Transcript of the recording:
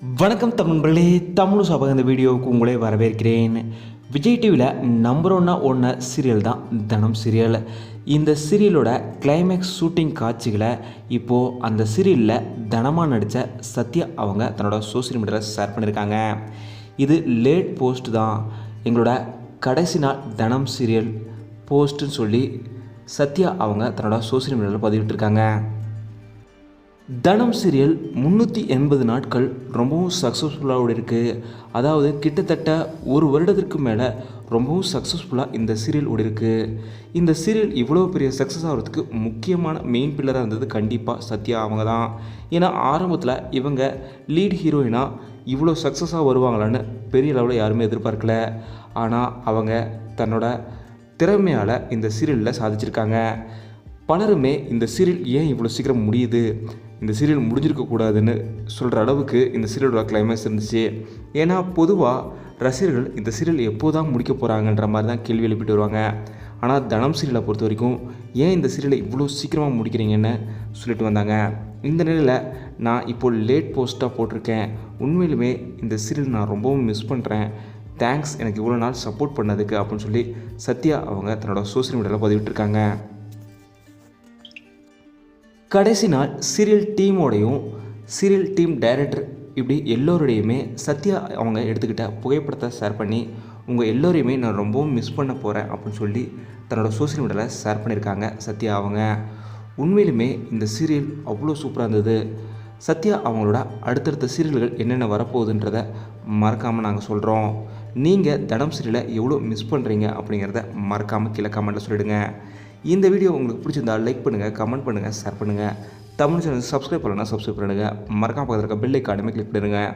வணக்கம் தமிழர்களே, தமிழ் சபக இந்த வீடியோவுக்கு உங்களே வரவேற்கிறேன். விஜய் டிவியில் நம்பர் ஒன்று சீரியல் தான் தனம் சீரியல். இந்த சீரியலோட கிளைமேக்ஸ் ஷூட்டிங் காட்சிகளை இப்போது அந்த சீரியலில் தனமாக நடித்த சத்யா அவங்க தன்னோட சோசியல் மீடியாவில் ஷேர் பண்ணியிருக்காங்க. இது லேட் போஸ்ட் தான், எங்களோட கடைசி நாள் தனம் சீரியல் போஸ்ட்டுன்னு சொல்லி சத்யா அவங்க தன்னோட சோசியல் மீடியாவில் பதிவிட்டிருக்காங்க. தனம் சீரியல் 380 நாட்கள் ரொம்பவும் சக்ஸஸ்ஃபுல்லாக இருக்குது. அதாவது கிட்டத்தட்ட ஒரு வருடத்திற்கு மேலே ரொம்பவும் சக்ஸஸ்ஃபுல்லாக இந்த சீரியல் ஓடிருக்கு. இந்த சீரியல் இவ்வளோ பெரிய சக்ஸஸ் ஆகிறதுக்கு முக்கியமான மெயின் பில்லராக இருந்தது கண்டிப்பாக சத்யா அவங்க தான். ஏன்னா ஆரம்பத்தில் இவங்க லீட் ஹீரோயினாக இவ்வளோ சக்ஸஸாக வருவாங்களான்னு பெரிய லெவலில் யாருமே எதிர்பார்க்கல. ஆனால் அவங்க தன்னோட திறமையால் இந்த சீரியலில் சாதிச்சிருக்காங்க. பலருமே இந்த சீரியல் ஏன் இவ்வளோ சீக்கிரம் முடியுது, இந்த சீரியல் முடிஞ்சிருக்கக்கூடாதுன்னு சொல்கிற அளவுக்கு இந்த சீரியலோட கிளைமேக்ஸ் இருந்துச்சு. ஏன்னா பொதுவாக ரசிகர்கள் இந்த சீரியல் எப்போ தான் முடிக்க போகிறாங்கன்ற மாதிரி தான் கேள்வி எழுப்பிட்டு வருவாங்க. ஆனால் தனம் சீரியலை பொறுத்த வரைக்கும் ஏன் இந்த சீரியலை இவ்வளோ சீக்கிரமாக முடிக்கிறீங்கன்னு சொல்லிட்டு வந்தாங்க. இந்த நிலையில் நான் இப்போது லேட் போஸ்ட்டாக போட்டிருக்கேன். உண்மையிலுமே இந்த சீரியல் நான் ரொம்பவும் மிஸ் பண்ணுறேன். தேங்க்ஸ் எனக்கு இவ்வளோ நாள் சப்போர்ட் பண்ணதுக்கு அப்படின்னு சொல்லி சத்யா அவங்க தன்னோட சோசியல் மீடியாவில் பதிவிட்டிருக்காங்க. கடைசி நாள் சீரியல் டீமோடையும் சீரியல் டீம் டைரக்டர் இப்படி எல்லோருடையுமே சத்யா அவங்க எடுத்துக்கிட்ட புகைப்படத்தை ஷேர் பண்ணி உங்கள் எல்லோரையுமே நான் ரொம்பவும் மிஸ் பண்ண போகிறேன் அப்படின்னு சொல்லி தன்னோட சோசியல் மீடியாவில் ஷேர் பண்ணியிருக்காங்க சத்யா அவங்க. உண்மையிலுமே இந்த சீரியல் அவ்வளோ சூப்பராக இருந்தது. சத்யா அவங்களோட அடுத்தடுத்த சீரியல்கள் என்னென்ன வரப்போகுதுன்றதை மறக்காமல் நாங்கள் சொல்கிறோம். நீங்கள் தனம் சீரியலை எவ்வளோ மிஸ் பண்ணுறீங்க அப்படிங்கிறத மறக்காமல் கீழே கமெண்ட்டில் சொல்லிவிடுங்க. இந்த வீடியோ உங்களுக்கு பிடிச்சிருந்தால் லைக் பண்ணுங்கள், கமெண்ட் பண்ணுங்கள், ஷேர் பண்ணுங்கள். தமிழ் சேனல் சப்ஸ்கிரைப் பண்ணலைன்னா சப்ஸ்கிரைப் பண்ணுங்கள். மறக்காம பக்கத்தில் இருக்க பெல் ஐக்கானுமே கிளிக் பண்ணுங்கள்.